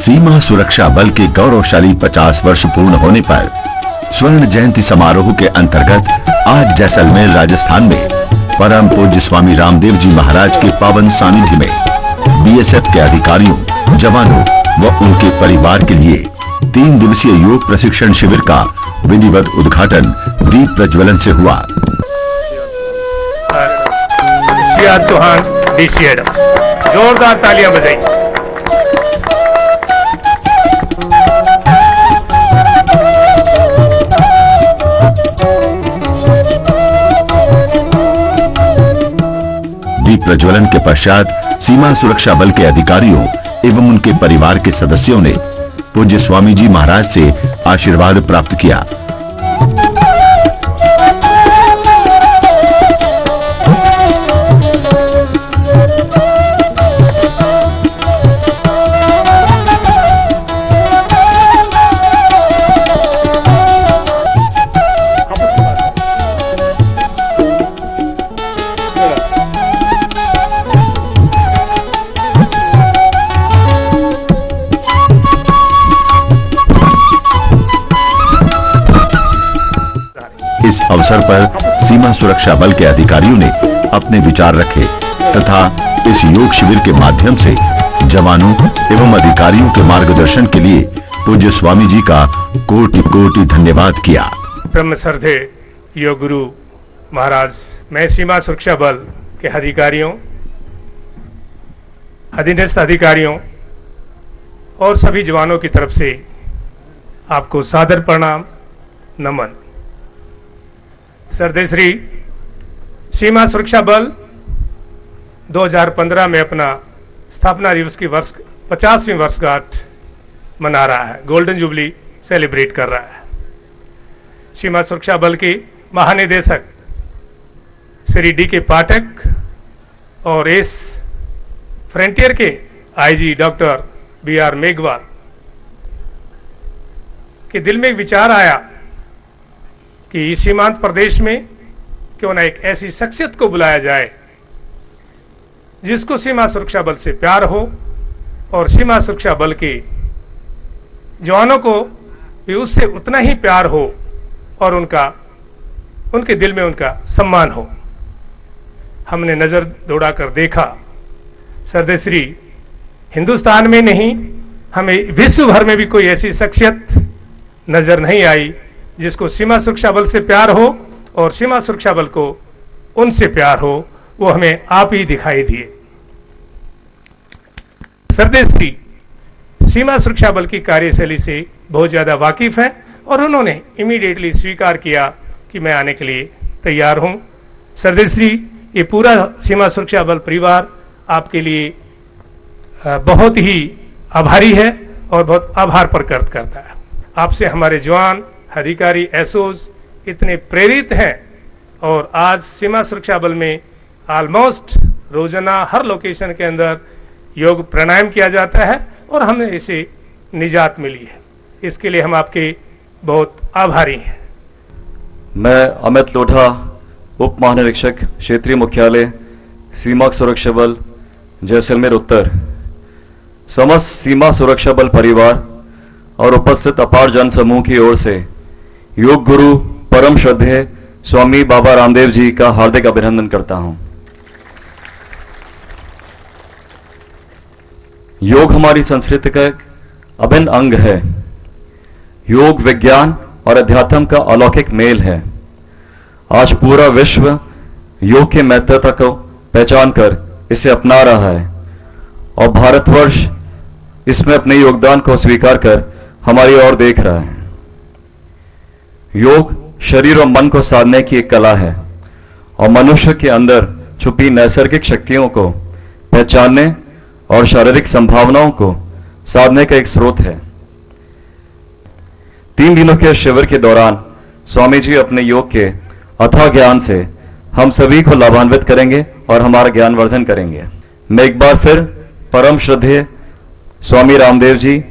सीमा सुरक्षा बल के गौरवशाली 50 वर्ष पूर्ण होने पर स्वर्ण जयंती समारोह के अंतर्गत आज जैसलमेर राजस्थान में परम पूज्य स्वामी रामदेव जी महाराज के पावन सानिध्य में बीएसएफ के अधिकारियों, जवानों व उनके परिवार के लिए 3 दिवसीय योग प्रशिक्षण शिविर का विधिवत उद्घाटन दीप प्रज्वलन से हुआ। चौहान डीसीएडम, जोरदार तालियां बजाइए। दीप प्रज्वलन के पश्चात सीमा सुरक्षा बल के अधिकारियों एवं उनके परिवार के सदस्यों ने पूज्य स्वामी जी महाराज से आशीर्वाद प्राप्त किया। इस अवसर पर सीमा सुरक्षा बल के अधिकारियों ने अपने विचार रखे तथा इस योग शिविर के माध्यम से जवानों एवं अधिकारियों के मार्गदर्शन के लिए पूज्य स्वामी जी का कोटि-कोटि धन्यवाद किया। ब्रह्म श्रद्धेय योग गुरु महाराज, मैं सीमा सुरक्षा बल के अधिकारियों, अधीनस्थ अधिकारियों और सभी जवानों की तरफ से आपको सादर प्रणाम, नमन। श्रद्धेय श्री सीमा सुरक्षा बल 2015 में अपना स्थापना दिवस की 50वीं वर्षगांठ मना रहा है, गोल्डन जुबली सेलिब्रेट कर रहा है। सीमा सुरक्षा बल के महानिदेशक श्री डी.के. पाठक और इस फ्रंटियर के आईजी डॉक्टर बी.आर. मेघवाल के दिल में एक विचार आया कि इस सीमांत प्रदेश में क्यों ना एक ऐसी शख्सियत को बुलाया जाए जिसको सीमा सुरक्षा बल से प्यार हो और सीमा सुरक्षा बल के जवानों को भी उससे उतना ही प्यार हो और उनके दिल में उनका सम्मान हो। हमने नजर दौड़ाकर देखा, श्रद्धेय श्री हिंदुस्तान में नहीं, हमें विश्व भर में भी कोई ऐसी शख्सियत नजर नहीं आई जिसको सीमा सुरक्षा बल से प्यार हो और सीमा सुरक्षा बल को उनसे प्यार हो। वो हमें आप ही दिखाई दिए। श्रद्धेय श्री सीमा सुरक्षा बल की कार्यशैली से बहुत ज्यादा वाकिफ है और उन्होंने इमीडिएटली स्वीकार किया कि मैं आने के लिए तैयार हूं। श्रद्धेय श्री, ये पूरा सीमा सुरक्षा बल परिवार आपके लिए बहुत ही आभारी है और बहुत आभार प्रकट करता है। आपसे हमारे जवान, अधिकारी, एसओज इतने प्रेरित हैं और आज सीमा सुरक्षा बल में ऑलमोस्ट रोजाना हर लोकेशन के अंदर योग प्राणायाम किया जाता है और हमें इसे निजात मिली है। इसके लिए हम आपके बहुत आभारी हैं। मैं अमित लोढ़ा, उप महानिरीक्षक क्षेत्रीय मुख्यालय सीमा सुरक्षा बल जैसलमेर उत्तर, समस्त सीमा सुरक्षा बल परिवार और उपस्थित अपार जन समूह की ओर से योग गुरु परम श्रद्धेय स्वामी बाबा रामदेव जी का हार्दिक अभिनंदन करता हूं। योग हमारी संस्कृति का एक अभिन्न अंग है। योग विज्ञान और अध्यात्म का अलौकिक मेल है। आज पूरा विश्व योग के महत्वता को पहचान कर इसे अपना रहा है और भारतवर्ष इसमें अपने योगदान को स्वीकार कर हमारी ओर देख रहा है। योग शरीर और मन को साधने की एक कला है और मनुष्य के अंदर छुपी नैसर्गिक शक्तियों को पहचानने और शारीरिक संभावनाओं को साधने का एक स्रोत है। 3 दिनों के शिविर के दौरान स्वामी जी अपने योग के अथाह ज्ञान से हम सभी को लाभान्वित करेंगे और हमारा ज्ञानवर्धन करेंगे। मैं एक बार फिर परम श्रद्धेय स्वामी रामदेव जी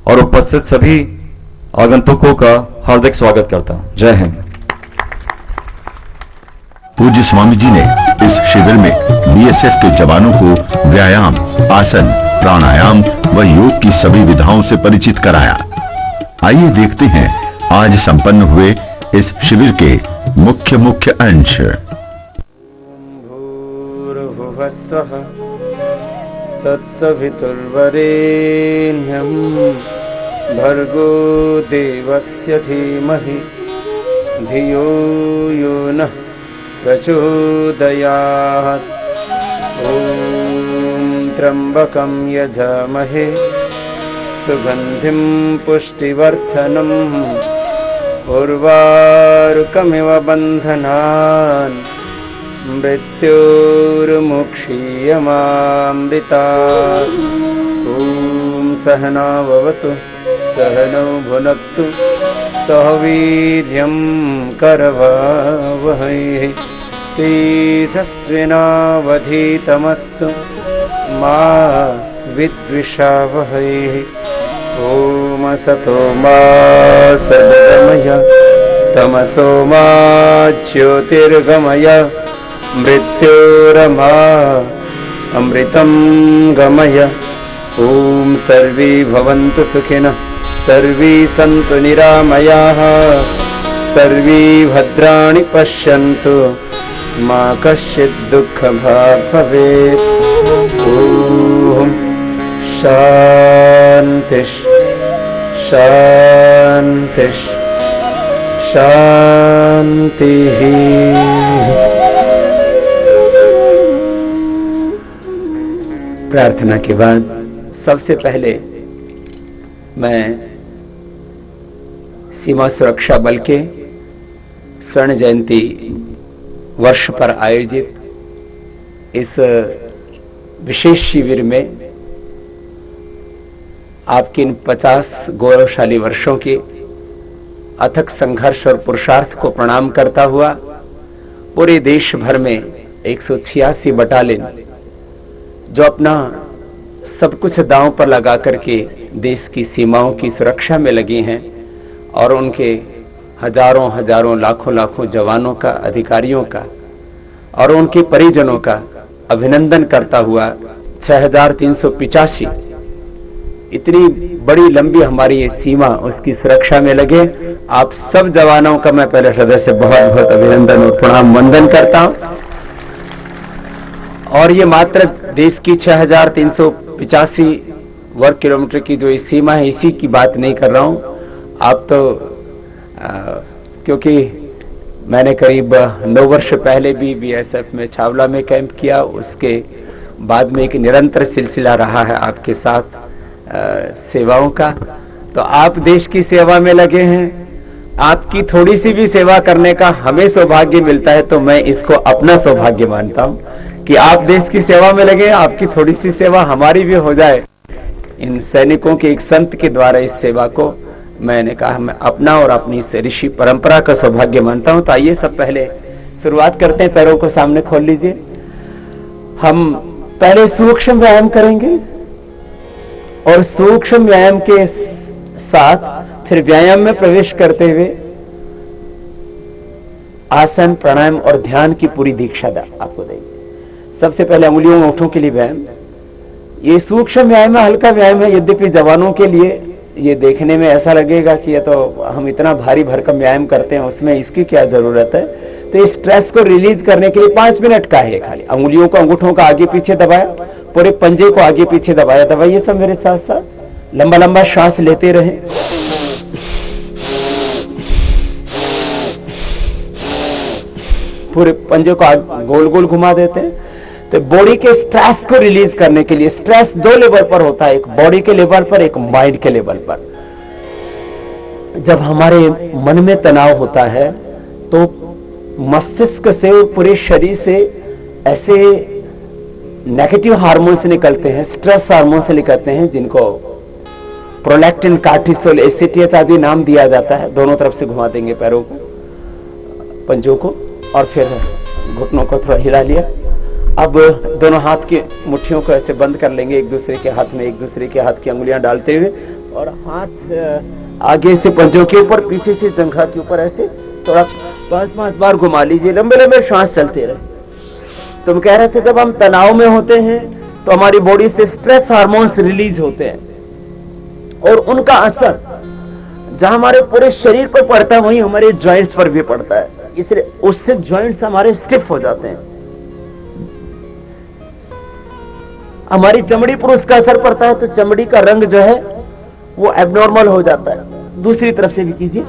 और उपस्थित सभी आगंतुकों का हार्दिक स्वागत करता हूं। जय हिंद। पूज्य स्वामी जी ने इस शिविर में बीएसएफ के जवानों को व्यायाम, आसन प्राणायाम व योग की सभी विधाओं से परिचित कराया। आइए देखते हैं आज संपन्न हुए इस शिविर के मुख्य अंश। भूर्भुवस्सुः तत्सवितुर्वरेण्यं भर्गो देवस्य धीमहि धियो यो नः प्रचोदयात्। ॐ त्र्यम्बकं यजामहे सुगन्धिं पुष्टिवर्धनम् उर्वारुकमिव बन्धनान् मृत्योर्मुक्षीयमामृतात्। ॐ सहना भवतु सहनौ भुनक्तु सह वीर्यं करवावहै तेजस्विनावधीतमस्तु मा विद्विषावहै। ॐ असतो मा सद्गमय तमसो मा ज्योतिर्गमय मृत्योरमा अमृतं गमय। ॐ सर्वे भवन्तु सुखिनः सर्वे सन्तु निरामयाः सर्वे भद्राणि पश्यन्तु मा कश्चित् दुःखभाग् भवेत्। ॐ शान्तिः शान्तिः शान्तिः। प्रार्थना के बाद सबसे पहले मैं सीमा सुरक्षा बल के स्वर्ण जयंती वर्ष पर आयोजित इस विशेष शिविर में आपके इन 50 गौरवशाली वर्षों के अथक संघर्ष और पुरुषार्थ को प्रणाम करता हुआ पूरे देश भर में 186 बटालियन जो अपना सब कुछ दांव पर लगा करके देश की सीमाओं की सुरक्षा में लगे हैं और उनके हजारों हजारों लाखों लाखों जवानों का, अधिकारियों का और उनके परिजनों का अभिनंदन करता हुआ 6385 इतनी बड़ी लंबी हमारी ये सीमा उसकी सुरक्षा में लगे आप सब जवानों का मैं पहले हृदय से बहुत बहुत अभिनंदन और प्रणाम वंदन करता हूं। और ये मात्र देश की 6385 वर्ग किलोमीटर की जो ये सीमा है इसी की बात नहीं कर रहा हूं। आप तो क्योंकि मैंने करीब 9 वर्ष पहले भी बीएसएफ में छावला में कैंप किया, उसके बाद में एक निरंतर सिलसिला रहा है आपके साथ सेवाओं का। तो आप देश की सेवा में लगे हैं, आपकी थोड़ी सी भी सेवा करने का हमें सौभाग्य मिलता है तो मैं इसको अपना सौभाग्य मानता हूं कि आप देश की सेवा में लगे, आपकी थोड़ी सी सेवा हमारी भी हो जाए। इन सैनिकों के एक संत के द्वारा इस सेवा को मैंने कहा मैं अपना और अपनी इस ऋषि परंपरा का सौभाग्य मानता हूं। तो आइए सब पहले शुरुआत करते हैं, पैरों को सामने खोल लीजिए। हम पहले सूक्ष्म व्यायाम करेंगे और सूक्ष्म व्यायाम के साथ फिर व्यायाम में प्रवेश करते हुए आसन, प्राणायाम और ध्यान की पूरी दीक्षा आपको देंगे। सबसे पहले उंगलियों में ओठों के लिए व्यायाम। ये सूक्ष्म व्यायाम है, हल्का व्यायाम है, यद्यपि जवानों के लिए ये देखने में ऐसा लगेगा कि ये तो हम इतना भारी भरकम व्यायाम करते हैं, उसमें इसकी क्या जरूरत है। तो इस स्ट्रेस को रिलीज करने के लिए 5 मिनट का है। खाली अंगुलियों को, अंगूठों को आगे पीछे दबाया, पूरे पंजे को आगे पीछे दबाया। दबाइए सब मेरे साथ साथ, लंबा लंबा श्वास लेते रहे। पूरे पंजे को गोल गोल घुमा देते हैं। तो बॉडी के स्ट्रेस को रिलीज करने के लिए, स्ट्रेस 2 लेवल पर होता है, एक बॉडी के लेवल पर, एक माइंड के लेवल पर। जब हमारे मन में तनाव होता है तो मस्तिष्क से, पूरे शरीर से ऐसे नेगेटिव हार्मोन्स निकलते हैं, स्ट्रेस हार्मोन्स निकलते हैं, जिनको प्रोलैक्टिन, कार्टिसोल, एसीटीएच आदि नाम दिया जाता है। दोनों तरफ से घुमा देंगे पैरों को, पंजों को, और फिर घुटनों को थोड़ा हिला लिया। अब दोनों हाथ की मुट्ठियों को ऐसे बंद कर लेंगे, एक दूसरे के हाथ में, एक दूसरे के हाथ की अंगुलियां डालते हुए, और हाथ आगे से पंजों के ऊपर, पीछे से जंघा के ऊपर ऐसे थोड़ा 5-5 बार घुमा लीजिए। लंबे लंबे श्वास चलते रहे। तुम कह रहे थे जब हम तनाव में होते हैं तो हमारी बॉडी से स्ट्रेस हार्मोन्स रिलीज होते हैं और उनका असर जहां हमारे पूरे शरीर पर पड़ता है वहीं हमारे जॉइंट्स पर भी पड़ता है, इसलिए उससे जॉइंट्स हमारे स्टिफ हो जाते हैं। हमारी चमड़ी पर उसका असर पड़ता है तो चमड़ी का रंग जो है वो एबनॉर्मल हो जाता है। दूसरी तरफ से भी कीजिए,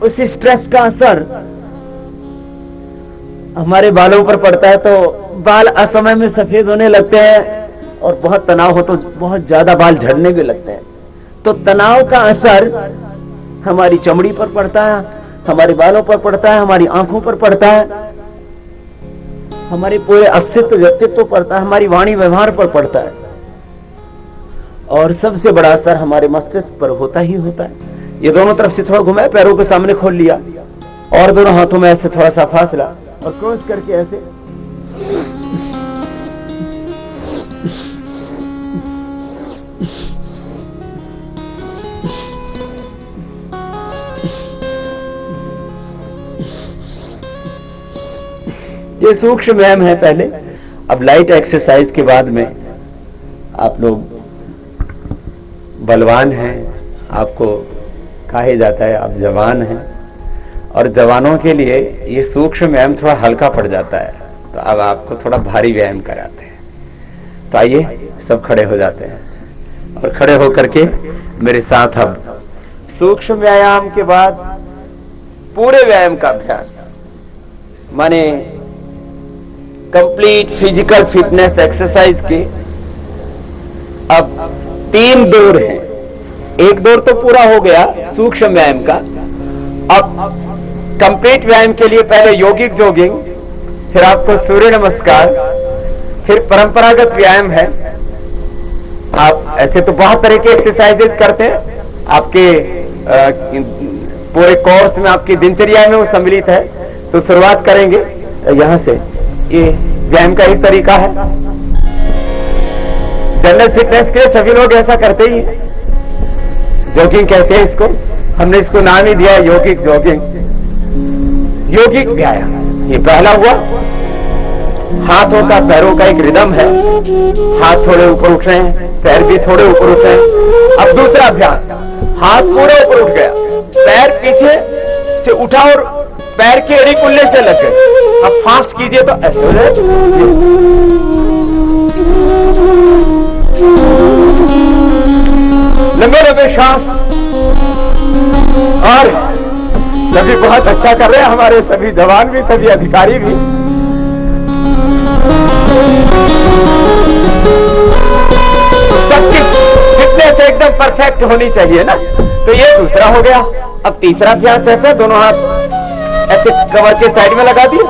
उस स्ट्रेस का असर हमारे बालों पर पड़ता है तो बाल असमय में सफेद होने लगते हैं और बहुत तनाव हो तो बहुत ज्यादा बाल झड़ने भी लगते हैं। तो तनाव का असर हमारी चमड़ी पर पड़ता है, हमारे बालों पर पड़ता है, हमारी आंखों पर पड़ता है, हमारे पूरे अस्तित्व व्यक्तित्व पड़ता है, हमारी वाणी व्यवहार पर पड़ता है और सबसे बड़ा असर हमारे मस्तिष्क पर होता ही होता है। ये दोनों तरफ से थोड़ा घुमाए, पैरों के सामने खोल लिया और दोनों हाथों में ऐसे थोड़ा सा फासला और क्रॉस करके ऐसे ये सूक्ष्म व्यायाम है पहले। अब लाइट एक्सरसाइज के बाद में आप लोग बलवान हैं, आपको कहा जाता है आप जवान हैं और जवानों के लिए ये सूक्ष्म व्यायाम थोड़ा हल्का पड़ जाता है, तो अब आपको थोड़ा भारी व्यायाम कराते हैं। तो आइए सब खड़े हो जाते हैं और खड़े होकर के मेरे साथ अब सूक्ष्म व्यायाम के बाद पूरे व्यायाम का अभ्यास माने कंप्लीट फिजिकल फिटनेस एक्सरसाइज के अब 3 दौर हैं। एक दौर तो पूरा हो गया सूक्ष्म व्यायाम का। अब कंप्लीट व्यायाम के लिए पहले योगिक जॉगिंग, फिर आपको सूर्य नमस्कार, फिर परंपरागत व्यायाम है। आप ऐसे तो बहुत तरह के एक्सरसाइजेस करते हैं, आपके पूरे कोर्स में आपकी दिनचर्या में वो सम्मिलित है। तो शुरुआत करेंगे यहां से। ये व्यायाम का एक तरीका है, जनरल फिटनेस के लिए सभी लोग ऐसा करते ही हैं, जॉगिंग कहते हैं इसको। हमने इसको नाम ही दिया योगिक जॉगिंग, योगिक व्यायाम। ये पहला हुआ, हाथों का पैरों का एक रिदम है, हाथ थोड़े ऊपर उठ रहे हैं, पैर भी थोड़े ऊपर उठ रहे हैं। अब दूसरा अभ्यास, हाथ पूरे ऊपर उठ गया, पैर पीछे से उठा और पैर के एड़ी कुल्ले से लग गए। अब फास्ट कीजिए तो ऐसे हो जाए, लंबे लंबे सांस। और सभी बहुत अच्छा कर रहे हैं, हमारे सभी जवान भी, सभी अधिकारी भी। सबकी फिटनेस एकदम परफेक्ट होनी चाहिए ना। तो ये दूसरा हो गया। अब तीसरा अभ्यास ऐसा, दोनों हाथ ऐसे कमर के साइड में लगा दिया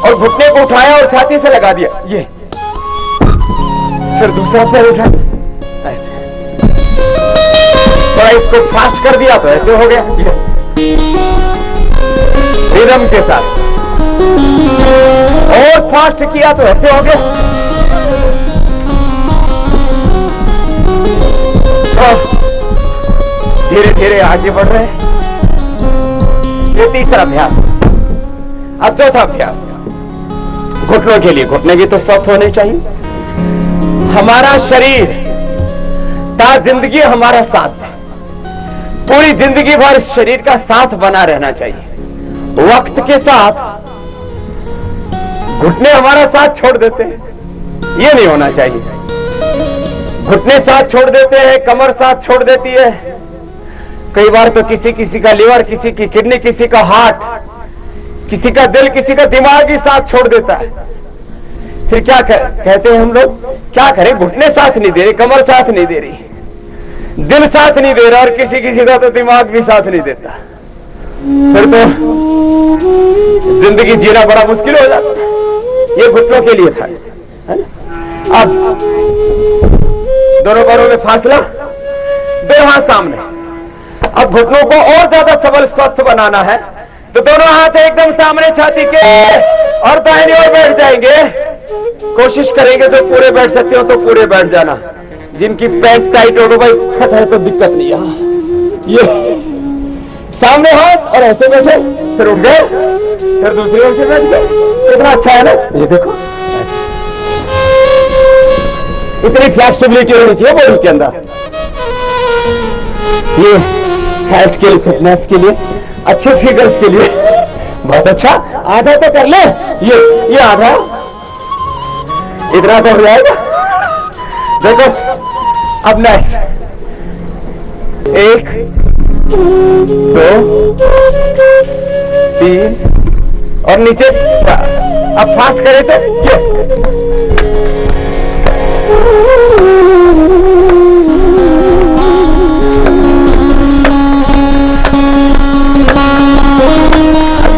और घुटने को उठाया और छाती से लगा दिया, ये। फिर दूसरा पैर उठा ऐसे, थोड़ा इसको फास्ट कर दिया तो ऐसे हो गया, ये रिदम के साथ। और फास्ट किया तो ऐसे हो गया। धीरे धीरे आगे बढ़ रहे हैं। ये तीसरा अभ्यास। अब चौथा अभ्यास घुटनों के लिए। घुटने भी तो स्वस्थ होने चाहिए। हमारा शरीर का जिंदगी हमारा साथ है, पूरी जिंदगी भर शरीर का साथ बना रहना चाहिए। वक्त के साथ घुटने हमारा साथ छोड़ देते हैं, ये नहीं होना चाहिए। घुटने साथ छोड़ देते हैं, कमर साथ छोड़ देती है, कई बार तो किसी का लिवर, किसी की किडनी, किसी का हार्ट, किसी का दिल, किसी का दिमाग ही साथ छोड़ देता है। फिर क्या कहते हैं हम लोग, क्या करें, घुटने साथ नहीं दे रही, कमर साथ नहीं दे रही, दिल साथ नहीं दे रहा और किसी का तो दिमाग भी साथ नहीं देता। फिर तो जिंदगी जीना बड़ा मुश्किल हो जाता है। ये घुटनों के लिए था, है ना। अब दोनों पैरों में फासला, दोनों हाथ सामने। अब घुटनों को और ज्यादा सबल स्वस्थ बनाना है तो दोनों हाथ एकदम सामने छाती के और दाहिनी ओर बैठ जाएंगे। कोशिश करेंगे जो पूरे बैठ सकते हो तो पूरे बैठ जाना। जिनकी पैंट टाइट हो तो भाई फट है तो दिक्कत नहीं है। ये सामने हाथ और ऐसे बैठे, फिर उठ गए, फिर दूसरी ओर से बैठ गए। कितना अच्छा है ना, ये देखो। इतनी फ्लेक्सिबिलिटी होनी चाहिए बॉडी के अंदर। ये हेल्थ के लिए, फिटनेस के लिए, अच्छे फिगर्स के लिए बहुत अच्छा। आधा तो कर ले, ये आधा, इतना तो हो जाएगा। देखो अब नेक्स्ट, 1 2 3 और नीचे 4। अब फास्ट करे तो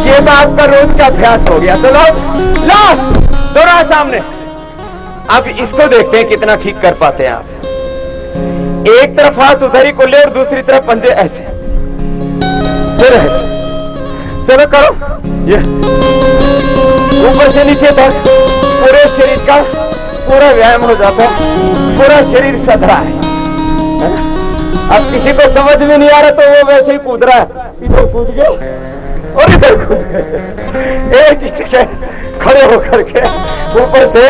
ये तो आपका रोज का अभ्यास हो गया। तो लास्ट दोनों सामने। अब इसको देखते हैं कितना ठीक कर पाते हैं आप। एक तरफ हाथ उधर ही को ले और दूसरी तरफ पंजे ऐसे, फिर ऐसे। चलो करो ये, ऊपर से नीचे तक पूरे शरीर का पूरा व्यायाम हो जाता है, पूरा शरीर सधरा है ना? अब किसी को समझ में नहीं आ रहा तो वो वैसे ही कूद रहा है, इधर कूद गए और इधर कूद गए, एक ही जगह खड़े होकर के ऊपर से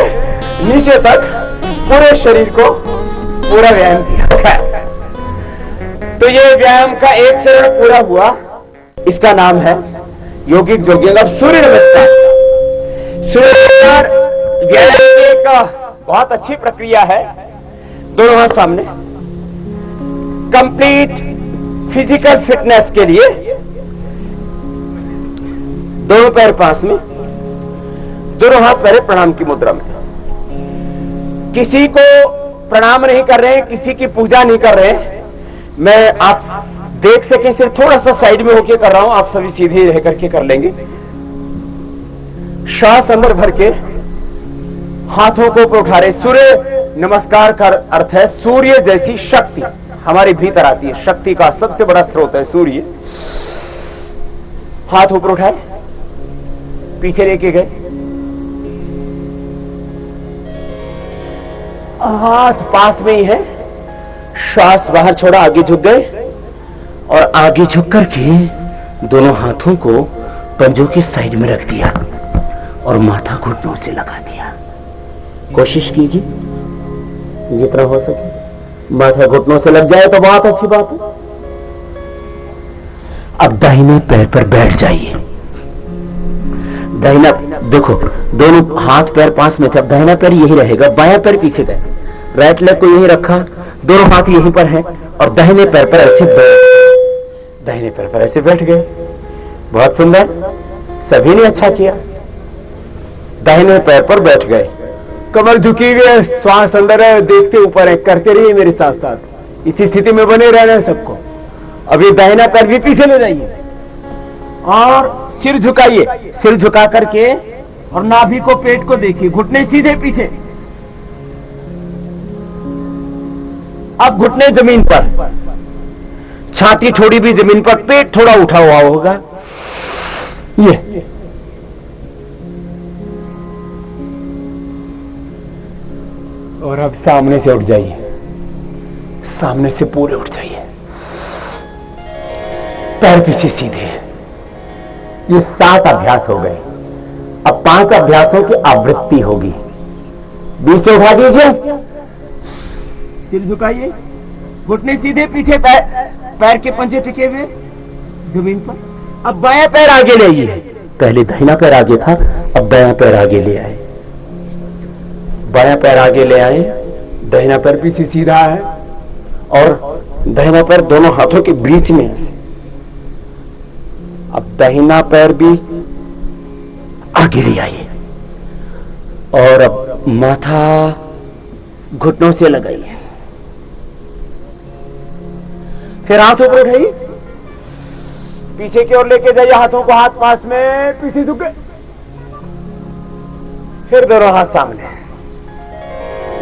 नीचे तक पूरे शरीर को पूरा व्यायाम किया। तो ये व्यायाम का एक चरण पूरा हुआ, इसका नाम है योगिक जोगिंग। अब सूर्य नमस्कार। सूर्य नमस्कार व्यायाम की एक बहुत अच्छी प्रक्रिया है। दोनों हाथ सामने, कंप्लीट फिजिकल फिटनेस के लिए दोनों पैर पास में, दोनों हाथ पैर प्रणाम की मुद्रा में। किसी को प्रणाम नहीं कर रहे हैं, किसी की पूजा नहीं कर रहे हैं। मैं आप देख सकें सिर्फ थोड़ा सा साइड में होके कर रहा हूं, आप सभी सीधे रह करके कर लेंगे। श्वास अंदर भर के हाथों को ऊपर उठा रहे। सूर्य नमस्कार का अर्थ है सूर्य जैसी शक्ति हमारे भीतर आती है। शक्ति का सबसे बड़ा स्रोत है सूर्य। हाथ ऊपर उठाए, पीछे लेके गए, हाथ पास में ही है, श्वास बाहर छोड़ा, आगे झुक गए और आगे झुक करके दोनों हाथों को पंजों के साइड में रख दिया और माथा घुटनों से लगा दिया। कोशिश कीजिए जितना हो सके माथा घुटनों से लग जाए तो बहुत अच्छी बात है। अब दाहिने पैर पर बैठ जाइए। दाहिना देखो, दोनों हाथ पैर पास में थे, अब दाहिना पैर यही रहेगा, बायां पैर पीछे गए, राइट लेग को यही रखा, दोनों हाथ यहीं पर हैं और दाहिने पैर पर ऐसे दाहिने पैर पर ऐसे बैठ गए। बहुत सुंदर, सभी ने अच्छा किया। दाहिने पैर पर बैठ गए, कमर झुकी हुई है, श्वास अंदर है, देखते ऊपर है, करते रहिए मेरे साथ साथ, इसी स्थिति में बने रहना है सबको। अभी दाहिना पैर भी पीछे ले जाइए और सिर झुकाइए, सिर झुका करके और नाभि को, पेट को देखिए, घुटने सीधे पीछे। अब घुटने जमीन पर, छाती थोड़ी भी जमीन पर, पेट थोड़ा उठा हुआ होगा। ये और अब सामने से उठ जाइए, सामने से पूरे उठ जाइए, पैर पीछे सीधे। ये 7 अभ्यास हो गए। अब 5 अभ्यासों की आवृत्ति होगी। बीच से उठा दीजिए, सिर झुकाइए, घुटने सीधे पीछे, पैर के पंजे टिके हुए जमीन पर। अब बायां पैर आगे ले आइए, पहले दाहिना पैर आगे था, अब बायां पैर आगे ले आए, बायां पैर आगे ले आए, दाहिना पैर पीछे सीधा है और दाहिना पैर दोनों हाथों के बीच में है। अब दाहिना पैर भी आगे ले आइए और अब माथा घुटनों से लगाइए, फिर हाथ ऊपर उठाइए, पीछे की ओर लेके जाइए, हाथों को हाथ पास में, पीछे झुके, फिर दोनों हाथ सामने।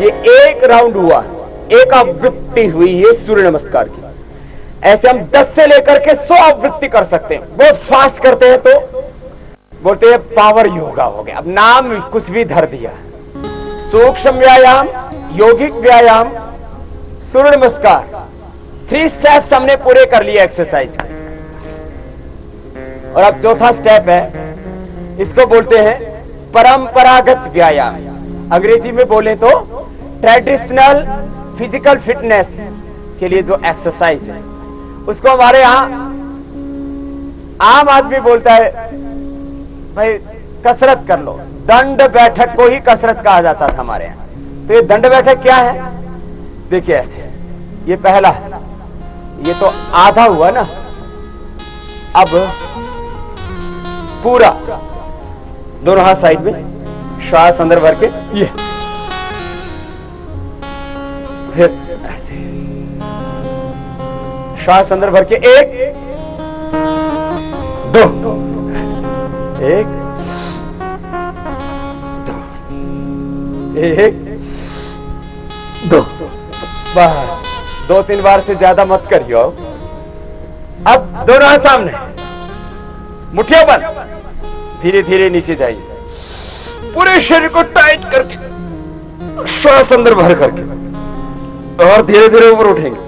ये एक राउंड हुआ, एक आवृत्ति हुई है सूर्य नमस्कार की। ऐसे हम 10 से लेकर के 100 आवृत्ति कर सकते हैं। बहुत फास्ट करते हैं तो बोलते हैं पावर योगा हो गया। अब नाम कुछ भी धर दिया, सूक्ष्म व्यायाम, यौगिक व्यायाम, सूर्य नमस्कार, 3 स्टेप्स हमने पूरे कर लिए एक्सरसाइज के। और अब चौथा स्टेप है, इसको बोलते हैं परंपरागत व्यायाम। अंग्रेजी में बोले तो ट्रेडिशनल फिजिकल फिटनेस के लिए जो एक्सरसाइज है उसको हमारे यहां आम आदमी बोलता है भाई कसरत कर लो। दंड बैठक को ही कसरत कहा जाता था हमारे यहां। तो ये दंड बैठक क्या है? देखिए ऐसे, ये पहला है, ये तो आधा हुआ ना। अब पूरा दोनों हाथ साइड में, श्वास अंदर भर के, ये फिर ऐसे श्वास अंदर भर के, 1 2 1 2 1 2 बस 2-3 बार से ज्यादा मत करियो। अब दोनों हाथ सामने, मुट्ठियों पर, धीरे धीरे नीचे जाइए, पूरे शरीर को टाइट करके, श्वास अंदर भर करके, और धीरे धीरे ऊपर उठेंगे।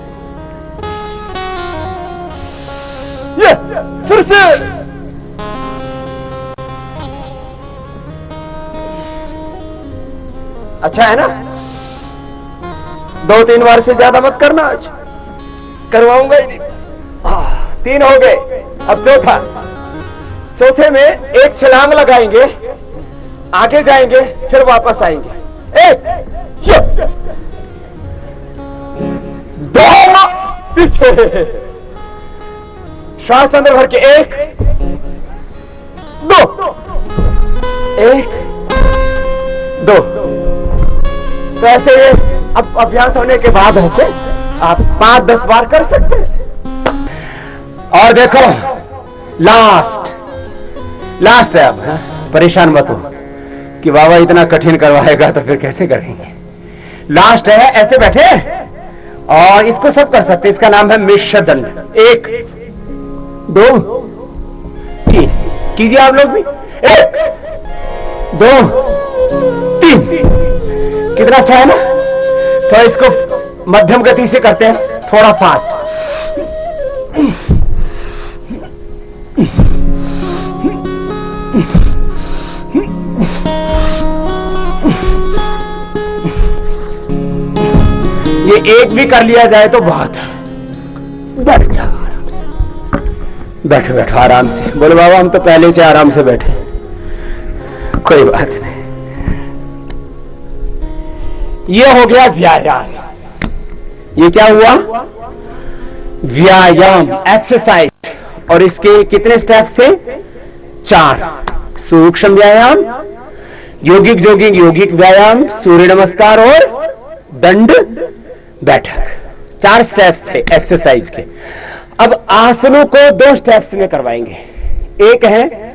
ये फिर से अच्छा है ना? 2-3 बार से ज्यादा मत करना, आज करवाऊंगा ही नहीं। 3 हो गए, अब चौथे में एक छलांग लगाएंगे, आगे जाएंगे, फिर वापस आएंगे। 1 2 पीछे, श्वास अंदर भर के, 1 2 1 2। तो ऐसे ये अब अभ्यास होने के बाद है आप 5-10 बार कर सकते हैं। और देखो लास्ट है अब। परेशान मत हो कि बाबा इतना कठिन करवाएगा तो फिर कैसे करेंगे। लास्ट है, ऐसे बैठे और इसको सब कर सकते हैं। इसका नाम है मिश्र दंड। 1 2 3 कीजिए आप लोग भी। 1 2 3। कितना अच्छा है ना? तो इसको मध्यम गति से करते हैं, थोड़ा फास्ट। ये एक भी कर लिया जाए तो बहुत है। बैठ जाओ आराम से, बैठो आराम से। बोलो बाबा हम तो पहले से आराम से बैठे, कोई बात नहीं। ये हो गया व्यायाम। ये क्या हुआ? व्यायाम, एक्सरसाइज। और इसके कितने स्टेप्स थे? 4। सूक्ष्म व्यायाम, यौगिक जॉगिंग, यौगिक व्यायाम, सूर्य नमस्कार और दंड बैठक। 4 स्टेप्स थे एक्सरसाइज के। अब आसनों को 2 स्टेप्स में करवाएंगे। एक है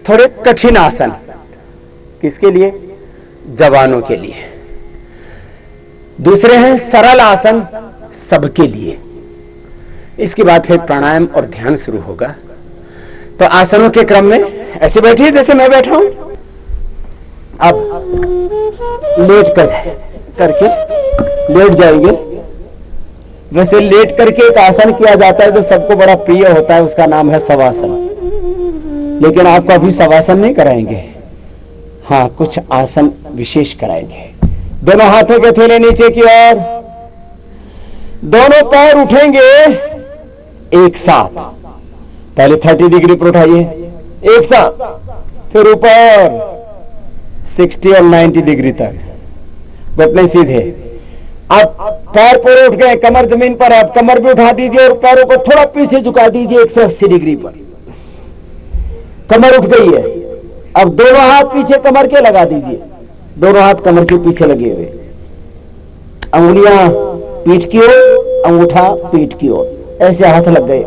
थोड़े कठिन आसन, किसके लिए? जवानों के लिए। दूसरे हैं सरल आसन, सबके लिए। इसके बाद फिर प्राणायाम और ध्यान शुरू होगा। तो आसनों के क्रम में ऐसे बैठिए जैसे मैं बैठा हूं। अब लेट करके लेट जाएंगे। वैसे लेट करके एक आसन किया जाता है जो सबको बड़ा प्रिय होता है, उसका नाम है शवासन। लेकिन आपको अभी शवासन नहीं कराएंगे, हाँ कुछ आसन विशेष कराएंगे। दोनों हाथों के थैले नीचे की ओर, दोनों पैर उठेंगे एक साथ। पहले 30 डिग्री पर उठाइए एक साथ, फिर ऊपर 60 और 90 डिग्री तक, घुटने सीधे। अब पैर पूरे उठ गए, कमर जमीन पर है, अब कमर भी उठा दीजिए और पैरों को थोड़ा पीछे झुका दीजिए 180 डिग्री पर। कमर उठ गई है, अब दोनों हाथ पीछे कमर के लगा दीजिए, दोनों हाथ कमर के पीछे लगे हुए, अंगुलियां पीठ की ओर, अंगूठा पीठ की ओर, ऐसे हाथ लग गए,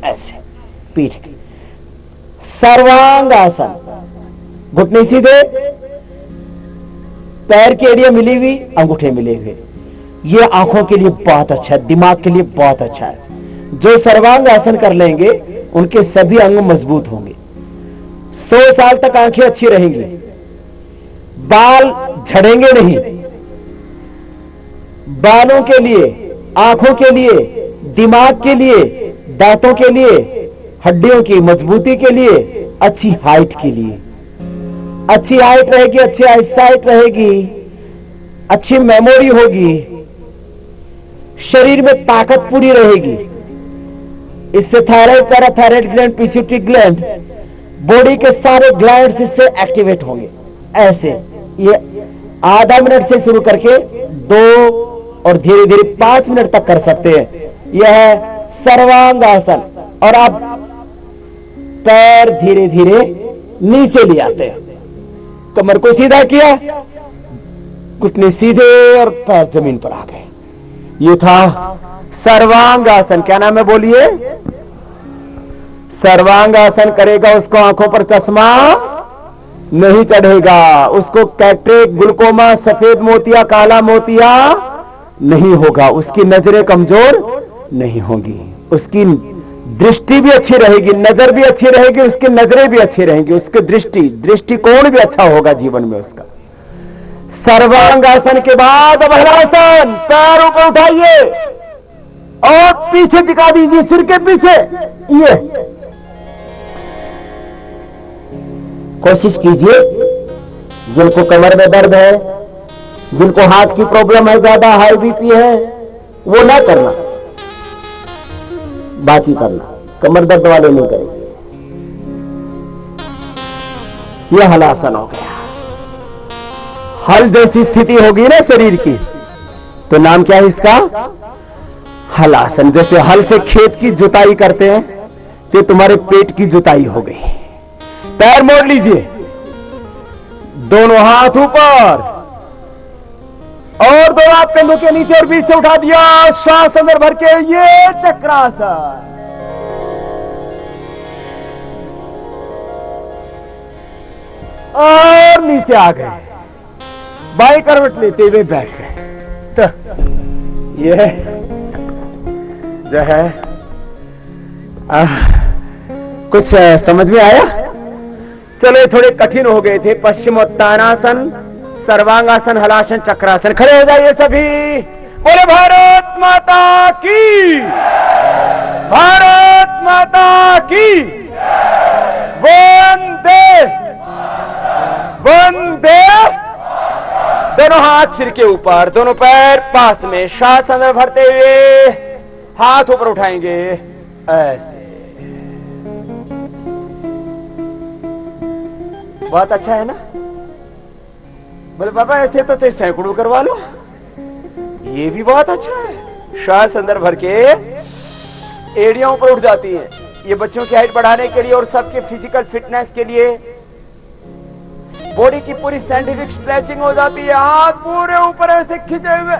ऐसे पीठ की। सर्वांग आसन, घुटने सीधे, पैर की एड़ियां मिली हुई, अंगूठे मिले हुए। ये आंखों के लिए बहुत अच्छा है, दिमाग के लिए बहुत अच्छा है। जो सर्वांग आसन कर लेंगे उनके सभी अंग मजबूत होंगे, 100 साल तक आंखें अच्छी रहेंगी, बाल झड़ेंगे नहीं। बालों के लिए, आंखों के लिए, दिमाग के लिए, दांतों के लिए, हड्डियों की मजबूती के लिए, अच्छी हाइट के लिए। अच्छी हाइट रहेगी, अच्छी आईसाइट रहेगी अच्छी मेमोरी होगी, शरीर में ताकत पूरी रहेगी। इससे thyroid, parathyroid gland, pituitary gland, body के सारे ग्लैंड्स इससे एक्टिवेट होंगे। ऐसे ये आधा मिनट से शुरू करके 2 और धीरे धीरे 5 मिनट तक कर सकते हैं। यह है सर्वांगासन। और आप पैर धीरे धीरे नीचे ले आते हैं, कमर को सीधा किया, घुटने सीधे और पैर जमीन पर आ गए। ये था सर्वांगासन। क्या नाम है बोलिए? सर्वांगासन करेगा उसको आंखों पर चश्मा नहीं चढ़ेगा, उसको कैटरेक्ट, ग्लूकोमा, सफेद मोतिया, काला मोतिया नहीं होगा, उसकी नजरें कमजोर नहीं होगी, उसकी दृष्टि भी अच्छी रहेगी, नजर भी अच्छी रहेगी, उसकी नजरें भी अच्छी रहेंगी, उसकी दृष्टिकोण भी अच्छा होगा जीवन में उसका। सर्वांगासन के बाद अब हलासन। पैर ऊपर उठाइए और पीछे दिखा दीजिए, सिर के पीछे। ये कोशिश कीजिए, जिनको कमर में दर्द है, जिनको हार्ट की प्रॉब्लम है, ज्यादा हाई बीपी है, वो ना करना, बाकी करना, कमर दर्द वाले नहीं करेंगे। यह हलासन हो गया। हल जैसी स्थिति होगी ना शरीर की, तो नाम क्या है इसका? हलासन। जैसे हल से खेत की जुताई करते हैं, तो तुम्हारे पेट की जुताई हो गई। पैर मोड़ लीजिए, दोनों हाथ ऊपर और दोनों हाथ कंधों के नीचे और बीच से उठा दिया, श्वास अंदर भर के, ये चक्रासन। और नीचे आ गए, बाई करवट लेते हुए बैठ गए। तो ये जो है कुछ समझ में आया? चलो ये थोड़े कठिन हो गए थे। पश्चिमोत्तानासन, सर्वांगासन, हलासन, चक्रासन। खड़े हो जाइए सभी, बोले भारत माता की, भारत माता की, वंदे वंदे। दोनों हाथ सिर के ऊपर, दोनों पैर पास में, श्वास अंदर भरते हुए हाथ ऊपर उठाएंगे ऐसे। बहुत अच्छा है ना? बोले बाबा ऐसे तो सैकड़ों करवा लो। ये भी बहुत अच्छा है। श्वास अंदर भर के एड़ियां ऊपर उठ जाती है। ये बच्चों की हाइट बढ़ाने के लिए और सबके फिजिकल फिटनेस के लिए बॉडी की पूरी साइंटिफिक स्ट्रेचिंग हो जाती है। हाथ पूरे ऊपर ऐसे खींचे हुए।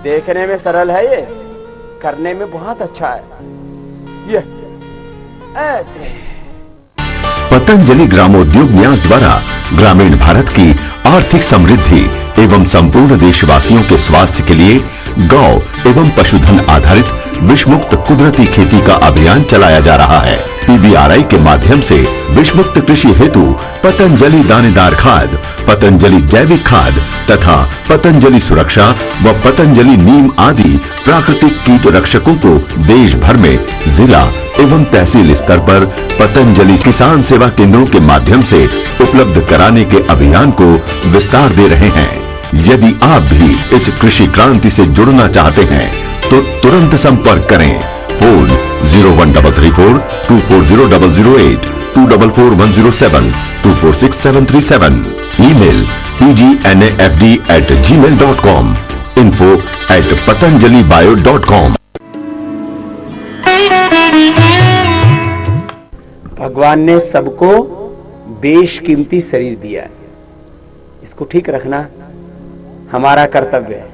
देखने में सरल है, ये करने में बहुत अच्छा है। ये ऐसे। पतंजलि ग्रामोद्योग न्यास द्वारा ग्रामीण भारत की आर्थिक समृद्धि एवं संपूर्ण देशवासियों के स्वास्थ्य के लिए गौ एवं पशुधन आधारित विषमुक्त कुदरती खेती का अभियान चलाया जा रहा है। पीबीआरआई के माध्यम से विषमुक्त कृषि हेतु पतंजलि दानेदार खाद, पतंजलि जैविक खाद तथा पतंजलि सुरक्षा व पतंजलि नीम आदि प्राकृतिक कीट रक्षकों को देश भर में जिला एवं तहसील स्तर पर पतंजलि किसान सेवा केंद्रों के माध्यम से उपलब्ध कराने के अभियान को विस्तार दे रहे हैं। यदि आप भी इस कृषि क्रांति से जुड़ना चाहते हैं तो तुरंत संपर्क करें। फोन 01334 240008 244107 246737। Email pgnafd@gmail.com, info@patanjalibio.com। भगवान ने सबको बेशकीमती शरीर दिया है, इसको ठीक रखना हमारा कर्तव्य है।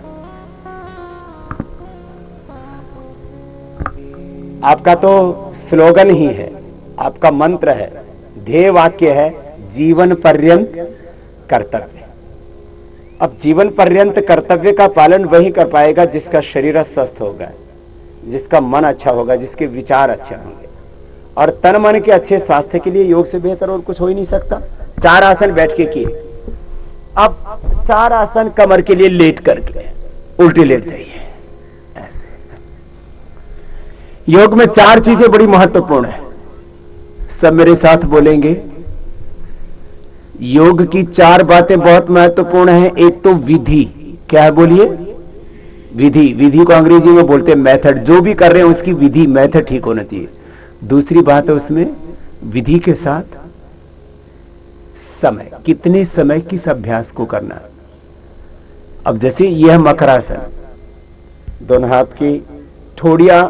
आपका तो स्लोगन ही है, आपका मंत्र है, ध्येय वाक्य है, जीवन पर्यंत कर्तव्य। अब जीवन पर्यंत कर्तव्य का पालन वही कर पाएगा जिसका शरीर स्वस्थ होगा, जिसका मन अच्छा होगा, जिसके विचार अच्छे होंगे। और तन मन के अच्छे स्वास्थ्य के लिए योग से बेहतर और कुछ हो ही नहीं सकता। 4 आसन बैठ के किए, अब 4 आसन कमर के लिए लेट करके उल्टे लेट जाइए ऐसे। योग में 4 चीजें बड़ी महत्वपूर्ण है, सब मेरे साथ बोलेंगे। योग की 4 बातें बहुत महत्वपूर्ण हैं। एक तो विधि, क्या है बोलिए? विधि। विधि को अंग्रेजी में बोलते हैं मेथड। जो भी कर रहे हैं उसकी विधि, मेथड ठीक होना चाहिए। दूसरी बात है उसमें विधि के साथ समय, कितने समय किस अभ्यास को करना है। अब जैसे यह मकरासन, दोनों हाथ की ठोड़ियां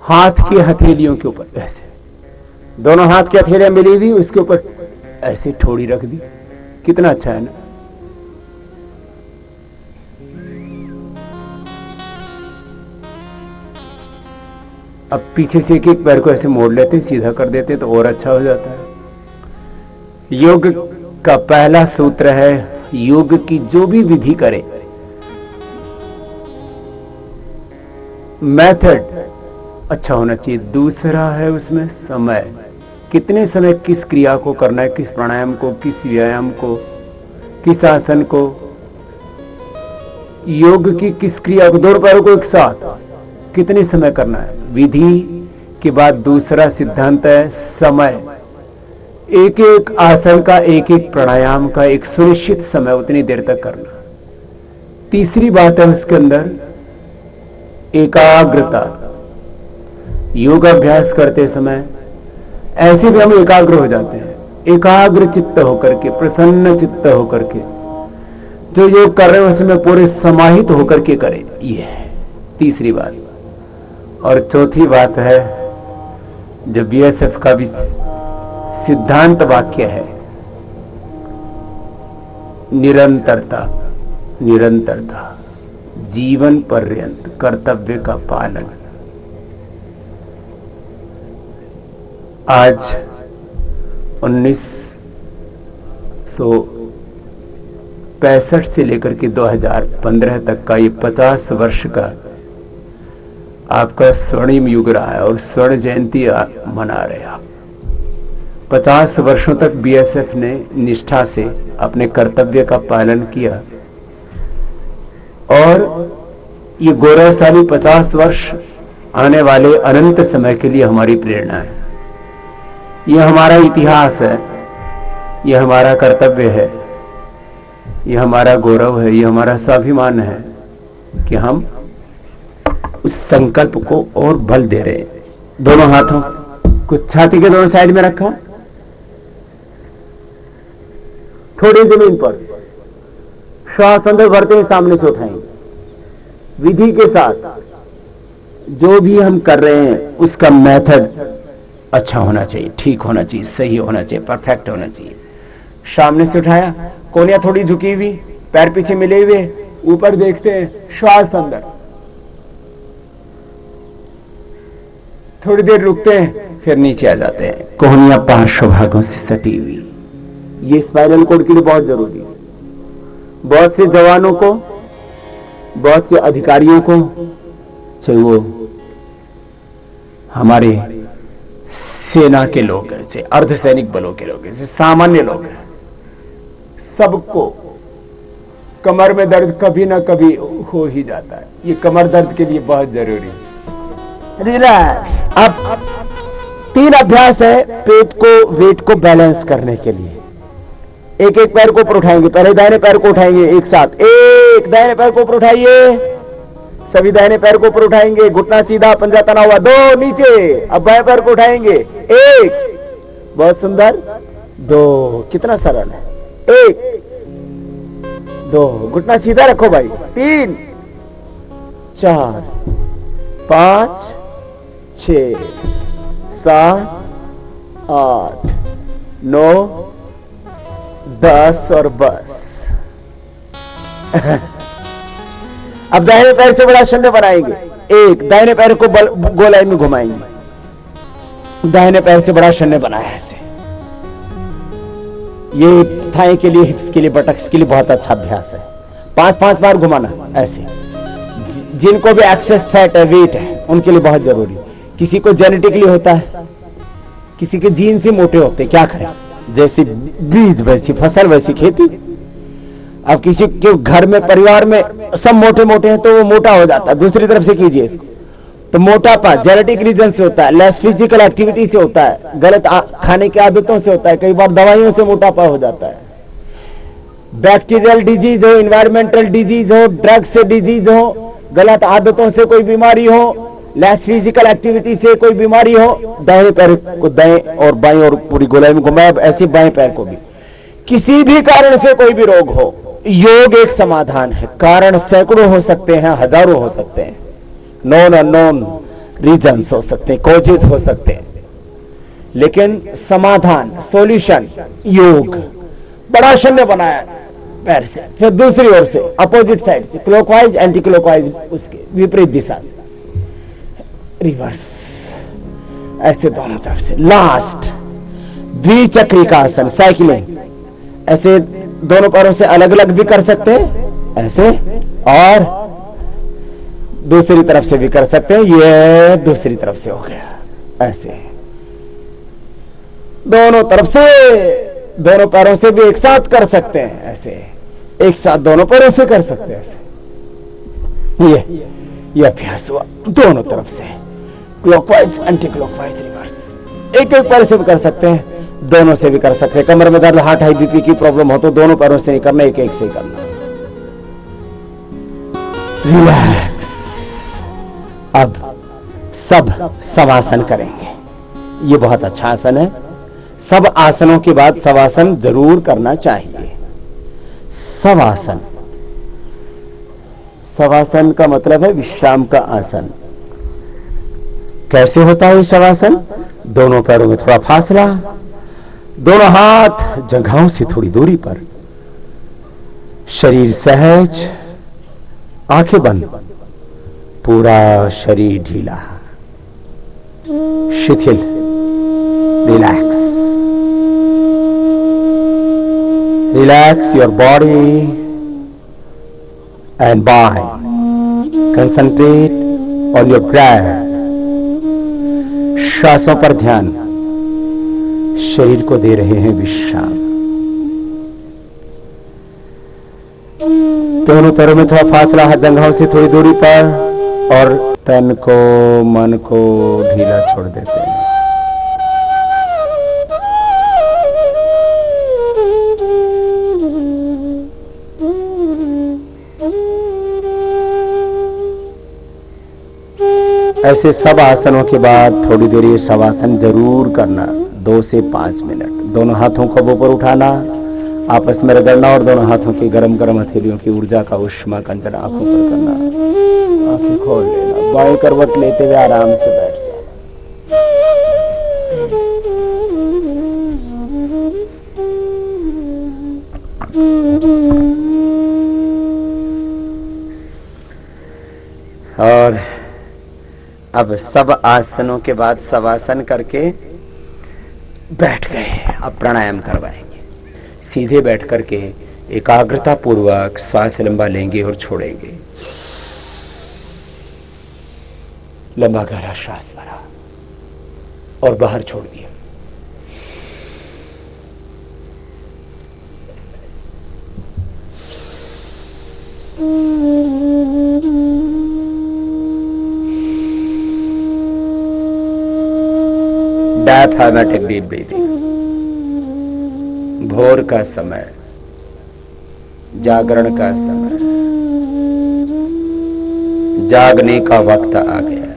हाथ की हथेलियों के ऊपर ऐसे, दोनों हाथ की हथेलियां मिली हुई, उसके ऊपर ऐसे ठोड़ी रख दी, कितना अच्छा है ना। अब पीछे से एक एक पैर को ऐसे मोड़ लेते, सीधा कर देते तो और अच्छा हो जाता है। योग का पहला सूत्र है, योग की जो भी विधि करे, मेथड अच्छा होना चाहिए। दूसरा है उसमें समय, कितने समय किस क्रिया को करना है, किस प्राणायाम को, किस व्यायाम को, किस आसन को, योग की किस क्रिया को, दोनों पैरों को एक साथ कितने समय करना है। विधि के बाद दूसरा सिद्धांत है समय। एक एक आसन का, एक एक प्राणायाम का एक सुनिश्चित समय, उतनी देर तक करना। तीसरी बात है उसके अंदर एकाग्रता। योग अभ्यास करते समय ऐसे भी हम एकाग्र हो जाते हैं, एकाग्र चित्त होकर के, प्रसन्न चित्त होकर के जो योग कर रहे हैं उसमें पूरे समाहित होकर के करें, ये है तीसरी बात। और चौथी बात है जो बीएसएफ का भी सिद्धांत वाक्य है, निरंतरता। निरंतरता, जीवन पर्यंत कर्तव्य का पालन। आज 1965 से लेकर के 2015 तक का ये 50 वर्ष का आपका स्वर्णिम युग रहा है और स्वर्ण जयंती मना रहे आप। 50 वर्षों तक बीएसएफ ने निष्ठा से अपने कर्तव्य का पालन किया और ये गौरवशाली 50 वर्ष आने वाले अनंत समय के लिए हमारी प्रेरणा है। ये हमारा इतिहास है, ये हमारा कर्तव्य है, ये हमारा गौरव है, ये हमारा स्वाभिमान है कि हम उस संकल्प को और बल दे रहे हैं। दोनों हाथों को छाती के दोनों साइड में रखा, थोड़ी जमीन पर श्वास अंदर भरते हैं, सामने से उठाएंगे। विधि के साथ जो भी हम कर रहे हैं उसका मेथड अच्छा होना चाहिए, ठीक होना चाहिए, सही होना चाहिए, परफेक्ट होना चाहिए। सामने से उठाया, कोनियां थोड़ी झुकी हुई, पैर पीछे मिले हुए, ऊपर देखते हैं, श्वास अंदर, थोड़ी देर रुकते हैं, फिर नीचे आ जाते हैं। कोहनियां पार्श्व भागों से सटी हुई, ये स्पाइनल कोड के लिए बहुत जरूरी है। बहुत से जवानों को, बहुत से अधिकारियों को, चाहे वो हमारे सेना के लोग हैं, चाहे अर्धसैनिक बलों के लोग हैं, चाहे सामान्य लोग हैं, सबको कमर में दर्द कभी ना कभी हो ही जाता है। ये कमर दर्द के लिए बहुत जरूरी है। रिलैक्स। अब 3 अभ्यास है पेट को, वेट को बैलेंस करने के लिए। एक एक पैर को ऊपर उठाएंगे, पहले दाहिने पैर को उठाएंगे एक साथ, एक दाहिने पैर को ऊपर उठाइए, सभी दाहिने पैर को ऊपर उठाएंगे, घुटना सीधा, पंजा तना हुआ, 2 नीचे। अब बाएं पैर को उठाएंगे, 1, बहुत सुंदर, 2, कितना सरल है, 1, 2, घुटना सीधा रखो भाई, 3, 4, 5, 6, 7, 8, 9, 10 और बस। अब दाहिने पैर से बड़ा शून्य बनाएंगे, 1, दाहिने पैर को गोलाई में घुमाएंगे, दाहिने पैर से बड़ा शून्य बनाया ऐसे। ये थाई के लिए, हिप्स के लिए, बटक्स के लिए बहुत अच्छा अभ्यास है। 5-5 बार घुमाना ऐसे। जिनको भी एक्सेस फैट है, वेट है, उनके लिए बहुत जरूरी। किसी को जेनेटिकली होता है, किसी के जीन से मोटे होते, क्या करें, जैसे बीज वैसी फसल वैसी खेती। अब किसी के घर में, परिवार में सब मोटे मोटे हैं तो वो मोटा हो जाता है, दूसरी तरफ से कीजिए इसको। तो मोटापा जेनेटिक रीजन से होता है, लेस फिजिकल एक्टिविटी से होता है, गलत खाने की आदतों से होता है, कई बार दवाइयों से मोटापा हो जाता है, बैक्टीरियल डिजीज हो, एनवायरमेंटल डिजीज हो, ड्रग से डिजीज हो, गलत आदतों से कोई बीमारी हो, लेस फिजिकल एक्टिविटी से कोई बीमारी हो, दाएं पैर को दाएं और बाएं और पूरी गोलाई में घुमाए, ऐसे बाएं पैर को भी, किसी भी कारण से कोई भी रोग हो, योग एक समाधान है। कारण सैकड़ों हो सकते हैं, हजारों हो सकते हैं, नॉन अननोन रीजंस हो सकते हैं, कॉजेस हो सकते हैं, लेकिन समाधान सॉल्यूशन योग। बड़ा शून्य बनाया पैर से, फिर दूसरी ओर से अपोजिट साइड से क्लॉकवाइज एंटी क्लॉकवाइज, उसके विपरीत दिशा से रिवर्स, ऐसे दोनों तरफ से। लास्ट द्विचक्री का आसन, साइकिलिंग, ऐसे दोनों पैरों से अलग अलग भी कर सकते हैं ऐसे, और दूसरी तरफ से भी कर सकते हैं, ये दूसरी तरफ से हो गया ऐसे, दोनों तरफ से, दोनों पैरों से भी एक साथ कर सकते हैं ऐसे, एक साथ दोनों पैरों से कर सकते हैं ऐसे। ये अभ्यास हुआ दोनों तरफ से, क्लॉकवाइज एंटी क्लॉकवाइज रिवर्स। एक एक पैर से भी कर सकते हैं, दोनों से भी कर सकते हैं। कमर में दर्द, हार्ट हाई बीपी की प्रॉब्लम हो तो दोनों पैरों से नहीं करना, एक एक से ही करना। रिलैक्स। अब सब शवासन करेंगे, ये बहुत अच्छा आसन है। सब आसनों के बाद शवासन जरूर करना चाहिए। शवासन, शवासन का मतलब है विश्राम का आसन। कैसे होता है शवासन? दोनों पैरों में थोड़ा फासला, दोनों हाथ जंघाओं से थोड़ी दूरी पर, शरीर सहज, आंखें बंद, पूरा शरीर ढीला, शिथिल, relax. Relax your body and mind. Concentrate on your breath. श्वासों पर ध्यान, शरीर को दे रहे हैं विश्राम। दोनों पैरों में थोड़ा फासला, हाथ जंघाओं से थोड़ी दूरी पर, और तन को, मन को ढीला छोड़ देते हैं। ऐसे सब आसनों के बाद थोड़ी देर ये शवासन जरूर करना, 2 से 5 मिनट। दोनों हाथों को ऊपर उठाना, आपस में रगड़ना, और दोनों हाथों की गरम गरम हथेलियों की ऊर्जा का उष्मा कंजन आंखों पर करना। आंखें खोल लेना, बाएं करवट लेते हुए आराम से बैठ जाना। और अब सब आसनों के बाद शवासन करके बैठ गए। अब प्राणायाम करवाएंगे। सीधे बैठ करके एकाग्रता पूर्वक श्वास लंबा लेंगे और छोड़ेंगे। लंबा गहरा श्वास भरा और बाहर छोड़ दिया। Diaphragmatic deep breathing. भोर का समय, जागरण का समय, जागने का वक्त आ गया।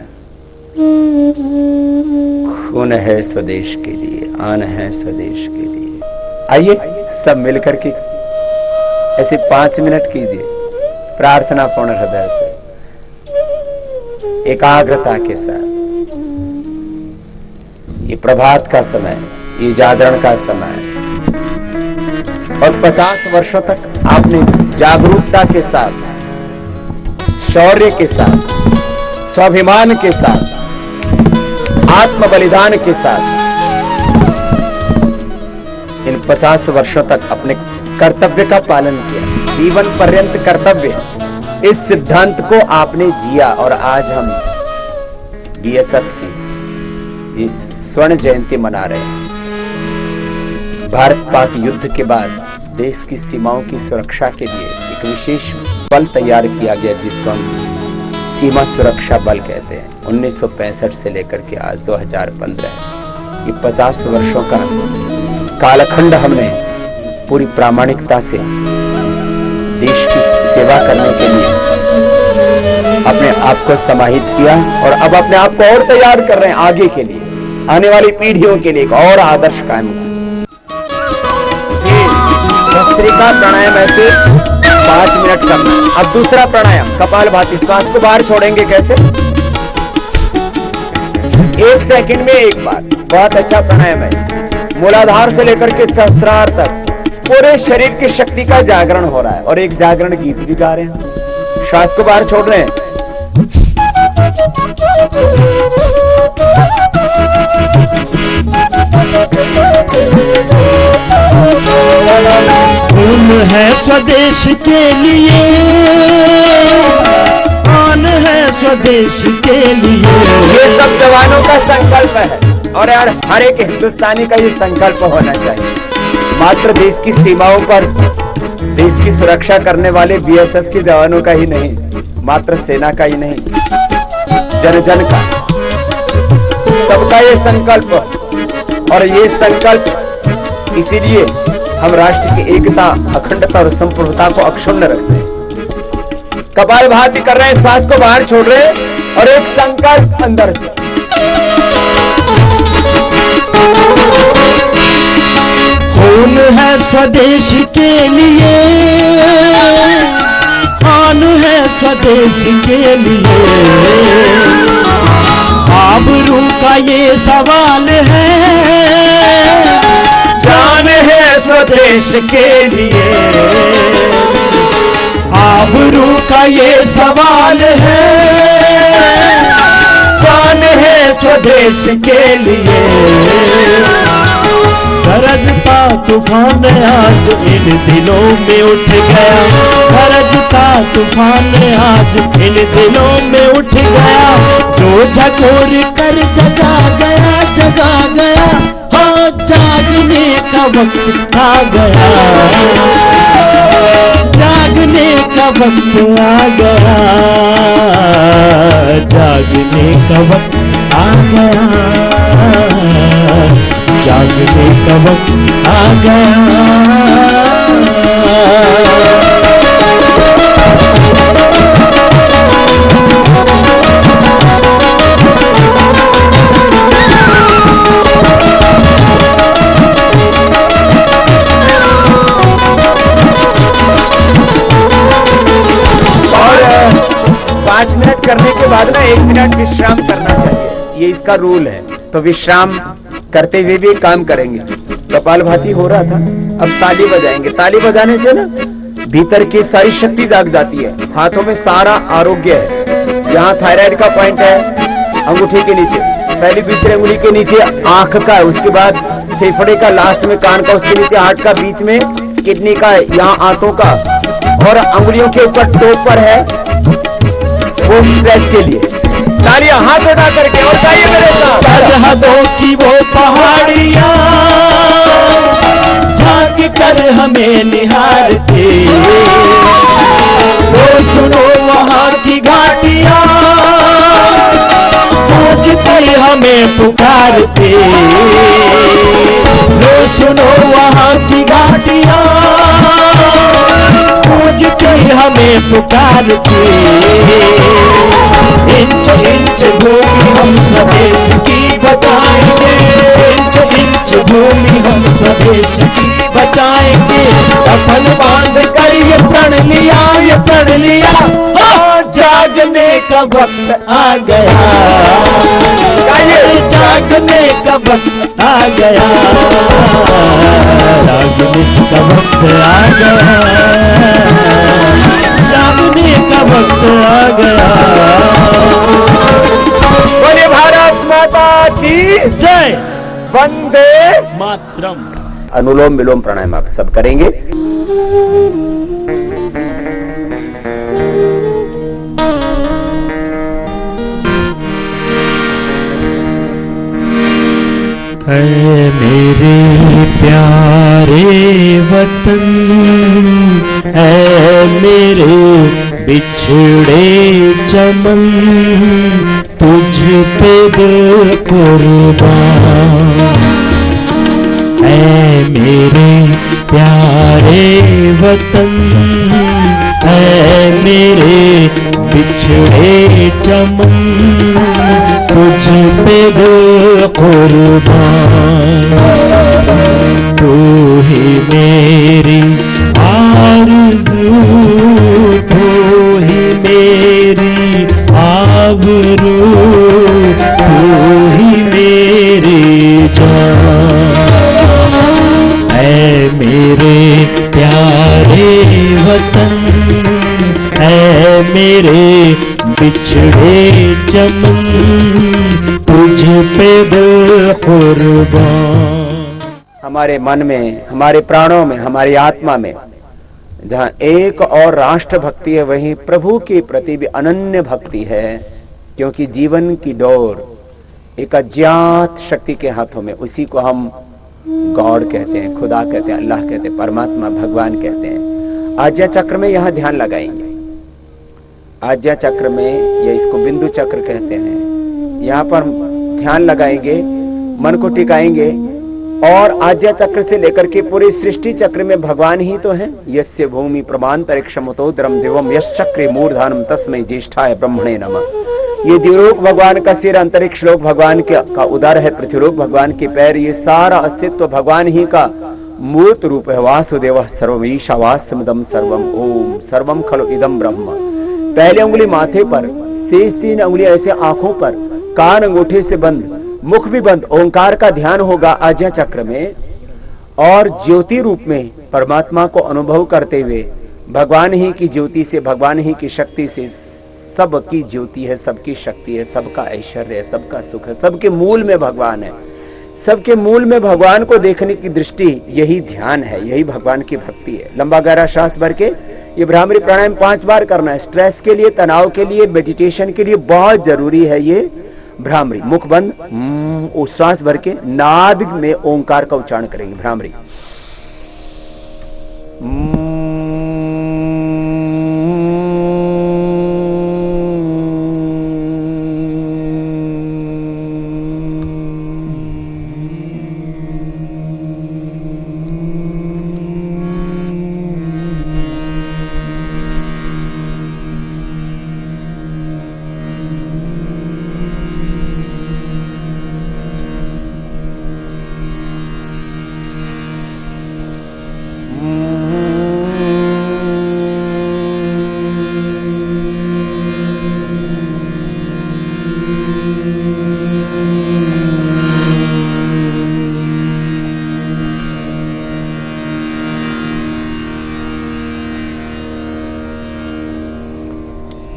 खून है स्वदेश के लिए, आन है स्वदेश के लिए। आइए सब मिलकर के ऐसे 5 मिनट कीजिए, प्रार्थना पूर्ण हृदय से, एकाग्रता के साथ। ये प्रभात का समय, ये जागरण का समय, और 50 वर्षों तक आपने जागरूकता के साथ, शौर्य के साथ, स्वाभिमान के साथ, आत्म बलिदान के साथ इन 50 वर्षों तक अपने कर्तव्य का पालन किया। जीवन पर्यंत कर्तव्य, इस सिद्धांत को आपने जिया। और आज हम बीएसएफ की स्वर्ण जयंती मना रहे हैं। भारत पाक युद्ध के बाद देश की सीमाओं की सुरक्षा के लिए एक विशेष बल तैयार किया गया, जिसको हम सीमा सुरक्षा बल कहते हैं। 1965 से लेकर के आज 2015 ये 50 वर्षों का कालखंड हमने पूरी प्रामाणिकता से देश की सेवा करने के लिए अपने आप को समाहित किया और अब अपने आप को और तैयार कर रहे हैं आगे के लिए, आने वाली पीढ़ियों के लिए एक और आदर्श कायम कर। भस्त्रिका प्राणायाम ऐसे 5 मिनट करना। अब दूसरा प्राणायाम कपालभाति, श्वास को बाहर छोड़ेंगे कैसे? 1 सेकंड में एक बार। बहुत अच्छा प्राणायाम है। मूलाधार से लेकर के सहस्त्रार तक पूरे शरीर की शक्ति का जागरण हो रहा है और एक जागरण गीत भी गा रहे हैं। श्वास को बाहर छोड़ रहे हैं। खून है स्वदेश के लिए, आन है स्वदेश के लिए। ये सब जवानों का संकल्प है और यार हर एक हिंदुस्तानी का ये संकल्प होना चाहिए। मात्र देश की सीमाओं पर देश की सुरक्षा करने वाले बीएसएफ के जवानों का ही नहीं, मात्र सेना का ही नहीं, जन जन का, सबका ये संकल्प। और ये संकल्प इसीलिए हम राष्ट्र की एकता, अखंडता और संप्रभुता को अक्षुण्ण रखते हैं। कपालभाति कर रहे हैं, सांस को बाहर छोड़ रहे हैं और एक संकल्प अंदर से। खून है स्वदेश के लिए, आन है स्वदेश के लिए। आबरू का ये सवाल है, जान है स्वदेश के लिए। आबरू का ये सवाल है, जान है स्वदेश के लिए। गरजता तूफान आज इन दिलों में उठ गया, गरजता तूफान आज इन दिलों में उठ गया। जो झकोर कर जगा गया, जगा गया। हाँ, जागने का वक्त आ गया, जागने का वक्त आ गया, जागने का वक्त आ गया, जागने का वक्त आ गया। और 5 मिनट करने के बाद ना 1 मिनट विश्राम करना चाहिए, ये इसका रूल है। तो विश्राम करते हुए भी काम करेंगे। कपालभाति हो रहा था, अब ताली बजाएंगे। ताली बजाने से ना भीतर की सारी शक्ति जाग जाती है। हाथों में सारा आरोग्य है। यहाँ थायराइड का पॉइंट है अंगूठे के नीचे, पहली दूसरी अंगुली के नीचे आंख का है, उसके बाद फेफड़े का, लास्ट में कान का, उसके नीचे हार्ट का, बीच में किडनी का, यहाँ आंतों का और अंगुलियों के ऊपर टोप पर है वो स्ट्रेच के लिए। तालियां हाथ उठा करके और गाइए मेरे साथ। सरहदों की वो पहाड़ियां झांक कर हमें निहारते, तो सुनो वहां की घाटियां सोचते हमें पुकारते। तो सुनो वहां की घाटियां सोचते हमें पुकारते। इंच इंच भूमि हम स्वदेश की बचाएंगे, इंच इंच भूमि हम स्वदेश की बचाएंगे। कफन बांध कर ये प्रण लिया, ये प्रण लिया। जागने का वक्त आ गया, जागने का वक्त आ गया, जागने का वक्त आ गया, जागने का वक्त आ गया। बोले भारत माता की जय, वंदे मातरम। अनुलोम विलोम प्राणायाम आप सब करेंगे। है मेरे प्यारे वतन, है मेरे बिछ बिछड़े चमन तुझ पे दिल कुर्बान। ऐ मेरे प्यारे वतन, ऐ मेरे बिछड़े चमन तुझ पे दिल कुर्बान। तू ही मेरी आरज़ू, तू ही मेरी आबरू, तू ही मेरी जान। ऐ मेरे प्यारे वतन, ऐ मेरे बिछड़े चमन तुझ पे दिल कुर्बान। हमारे मन में, हमारे प्राणों में, हमारी आत्मा में जहां एक और राष्ट्र भक्ति है, वहीं प्रभु के प्रति भी अनन्य भक्ति है। क्योंकि जीवन की डोर एक अज्ञात शक्ति के हाथों में, उसी को हम गॉड कहते हैं, खुदा कहते हैं, अल्लाह कहते हैं, परमात्मा, भगवान कहते हैं। आज्ञा चक्र में यहां ध्यान लगाएंगे। आज्ञा चक्र में, या इसको बिंदु चक्र कहते हैं, यहां पर ध्यान लगाएंगे, मन को टिकाएंगे। और आज्ञा चक्र से लेकर के पूरे सृष्टि चक्र में भगवान ही तो है। यस्य भूमि प्रमांतरिक्षमुतोदरम दिवम यश्चक्रे मूर्धानम तस्मै ज्येष्ठाय ब्रह्मणे नमः। ये द्युलोक भगवान का सिर, अंतरिक्ष लोक भगवान का उदर है, पृथ्वीलोक भगवान के पैर, ये सारा अस्तित्व भगवान ही का मूर्त रूप है। वासुदेव सर्वम ईशावास्यमिदं सर्वम, ओम सर्वम खलु इदं ब्रह्म। पहले उंगली माथे पर, शेष 3 उंगलियां ऐसे आंखों पर, कान अंगूठे से बंद, मुख भी बंद, ओंकार का ध्यान होगा आज्ञा चक्र में। और ज्योति रूप में परमात्मा को अनुभव करते हुए, भगवान ही की ज्योति से, भगवान ही की शक्ति से, सबकी ज्योति है, सबकी शक्ति है, सबका ऐश्वर्य है, सबका सुख है, सबके मूल में भगवान है। सबके मूल में भगवान को देखने की दृष्टि, यही ध्यान है, यही भगवान की भक्ति है। लंबा गहरा श्वास भर के ये भ्रामरी प्राणायाम 5 बार करना है। स्ट्रेस के लिए, तनाव के लिए, मेडिटेशन के लिए बहुत जरूरी है ये भ्रामरी। मुख बंद, श्वास भर के नाद में ओंकार का उच्चारण करेंगे। भ्रामरी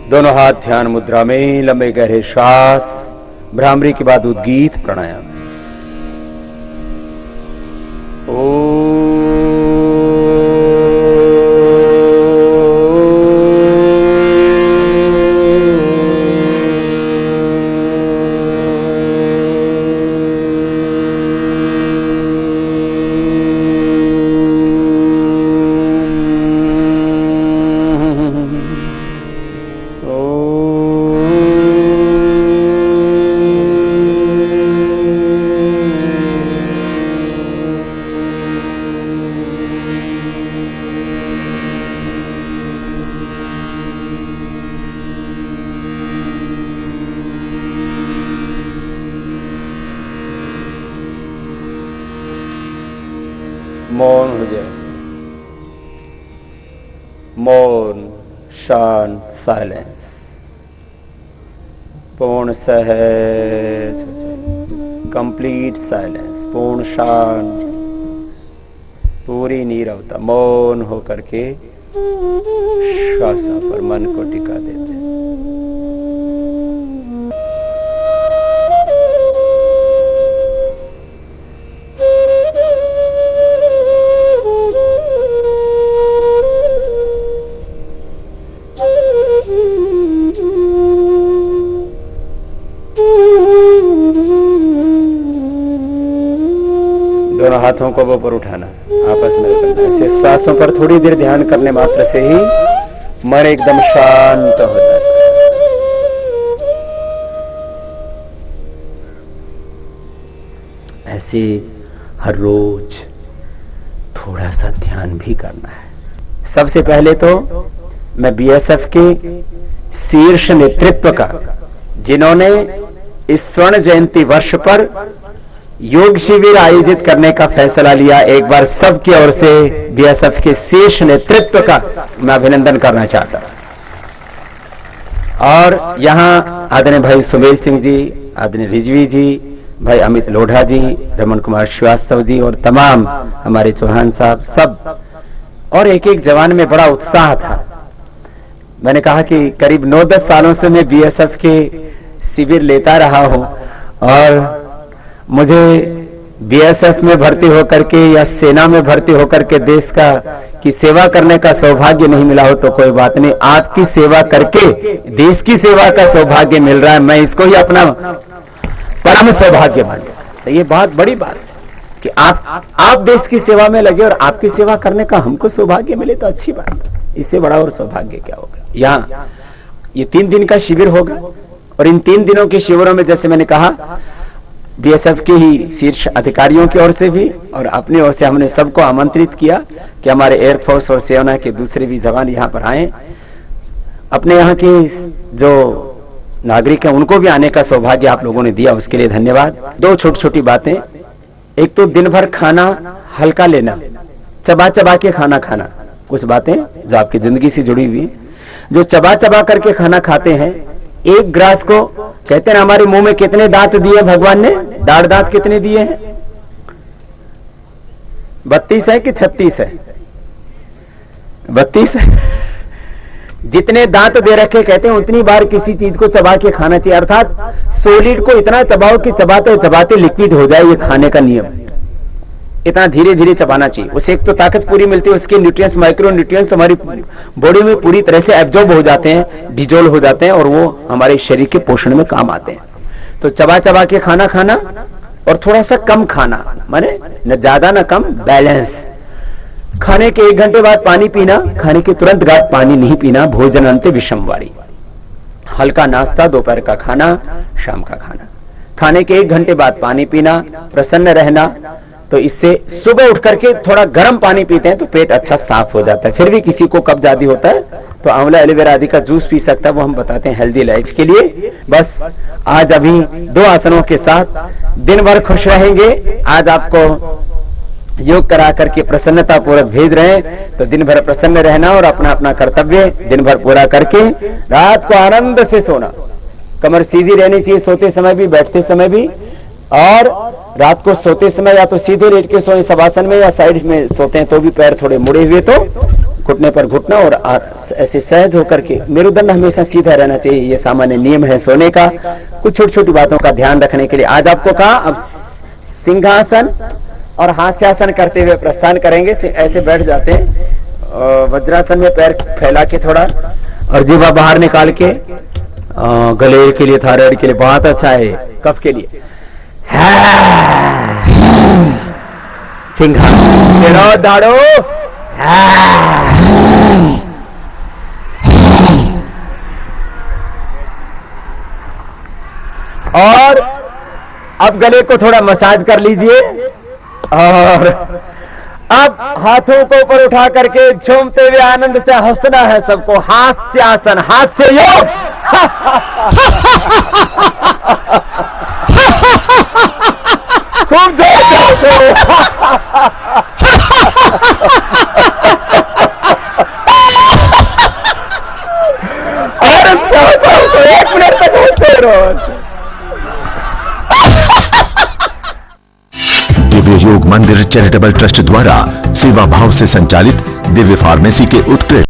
दोनों हाथ ध्यान मुद्रा में, लंबे गहरे श्वास। भ्रामरी के बाद उद्गीत प्राणायाम। मौन हो जाए, मौन, शांत, साइलेंस, पूर्ण सहज, कंप्लीट साइलेंस, पूर्ण शांत, पूरी नीरवता, मौन होकर के श्वासों पर मन को टिका देते हैं। दोनों हाथों को ऊपर उठाना, आपस में करना। ऐसे श्वासों पर थोड़ी देर ध्यान करने मात्र से ही मन एकदम शांत हो जाता है। ऐसे हर रोज थोड़ा सा ध्यान भी करना है। सबसे पहले तो मैं बीएसएफ के शीर्ष नेतृत्व का, जिन्होंने इस स्वर्ण जयंती वर्ष पर योग शिविर आयोजित करने का फैसला लिया, एक बार सबकी ओर से बीएसएफ के शीर्ष नेतृत्व का मैं अभिनंदन करना चाहता हूं। और यहां आदरणीय भाई सुमेर सिंह जी, आदरणीय रिजवी जी, भाई अमित लोढ़ा जी, रमन कुमार श्रीवास्तव जी और तमाम हमारे चौहान साहब, सब, और एक एक जवान में बड़ा उत्साह था। मैंने कहा कि करीब 9-10 सालों से मैं बीएसएफ के शिविर लेता रहा हूं और मुझे बीएसएफ में भर्ती होकर के या सेना में भर्ती होकर के देश का की सेवा करने का सौभाग्य नहीं मिला हो तो कोई बात नहीं, आपकी सेवा करके देश की सेवा का सौभाग्य मिल रहा है, मैं इसको ही अपना परम सौभाग्य मानता। तो ये बहुत बड़ी बात है कि आप देश की सेवा में लगे और आपकी सेवा करने का हमको सौभाग्य मिले तो अच्छी बात है। इससे बड़ा और सौभाग्य क्या होगा। यहाँ ये 3 दिन का शिविर होगा और इन 3 दिनों के शिविरों में जैसे मैंने कहा बीएसएफ के ही शीर्ष अधिकारियों की ओर से भी और अपनी ओर से हमने सबको आमंत्रित किया कि हमारे एयरफोर्स और सेना के दूसरे भी जवान यहाँ पर आए। अपने यहाँ के जो नागरिक हैं उनको भी आने का सौभाग्य आप लोगों ने दिया, उसके लिए धन्यवाद। 2 छोटी छोटी बातें, एक तो दिन भर खाना हल्का लेना, चबा चबा के खाना खाना। कुछ बातें जो आपकी जिंदगी से जुड़ी हुई, जो चबा चबा करके खाना खाते हैं, एक ग्रास को कहते हैं हमारे मुंह में कितने दांत दिए भगवान ने, दाढ़ दांत कितने दिए हैं, 32 है कि 36 है, 32 है। जितने दांत दे रखे कहते हैं उतनी बार किसी चीज को चबा के खाना चाहिए, अर्थात सॉलिड को इतना चबाओ कि चबाते चबाते लिक्विड हो जाए, ये खाने का नियम। इतना धीरे धीरे चबाना चाहिए, उससे एक तो ताकत पूरी मिलती है, उसके न्यूट्रिएंट्स, माइक्रो न्यूट्रिएंट्स हमारी बॉडी में पूरी तरह से एब्जॉर्ब हो जाते हैं, डिजोल्व हो जाते हैं और वो हमारे शरीर के पोषण में काम आते हैं। तो चबा चबा के खाना खाना और थोड़ा सा कम खाना, माने न ज्यादा न कम, बैलेंस। खाने के 1 घंटे बाद पानी पीना, खाने के तुरंत बाद पानी नहीं पीना, भोजन अंत विषमवारी। हल्का नाश्ता, दोपहर का खाना, शाम का खाना। खाने के 1 घंटे बाद पानी पीना, प्रसन्न रहना। तो इससे सुबह उठ करके थोड़ा गर्म पानी पीते हैं तो पेट अच्छा साफ हो जाता है। फिर भी किसी को कब्ज आदि होता है तो आंवला एलोवेरा आदि का जूस पी सकता है, वो हम बताते हैं हेल्दी लाइफ के लिए। बस आज अभी 2 आसनों के साथ दिन भर खुश रहेंगे। आज आपको योग करा करके प्रसन्नता पूर्वक भेज रहे हैं, तो दिन भर प्रसन्न रहना और अपना अपना कर्तव्य दिन भर पूरा करके रात को आनंद से सोना। कमर सीधी रहनी चाहिए सोते समय भी, बैठते समय भी, और रात को सोते समय या तो सीधे लेट के सोए शवासन में या साइड में सोते हैं तो भी पैर थोड़े मुड़े हुए तो घुटने पर घुटना और ऐसे सहज होकर के। मेरुदंड हमेशा सीधा रहना चाहिए, ये सामान्य नियम है सोने का। कुछ छोटी छोटी बातों का ध्यान रखने के लिए आज आपको कहा अब सिंहासन और हास्यासन करते हुए प्रस्थान करेंगे। ऐसे बैठ जाते हैं, वज्रासन में पैर फैला के थोड़ा और जीवा बाहर निकाल के, गले के लिए, थायराइड के लिए बहुत अच्छा है, कफ के लिए। सिंहासन दाड़ो, और अब गले को थोड़ा मसाज कर लीजिए और अब हाथों को ऊपर उठा करके झूमते हुए आनंद से हंसना है सबको। हास्यासन, हास्य योग। खूब जोर से। और 1 मिनट तक होते रहो। दिव्य योग मंदिर चैरिटेबल ट्रस्ट द्वारा सेवा भाव से संचालित दिव्य फार्मेसी के उत्कृष्ट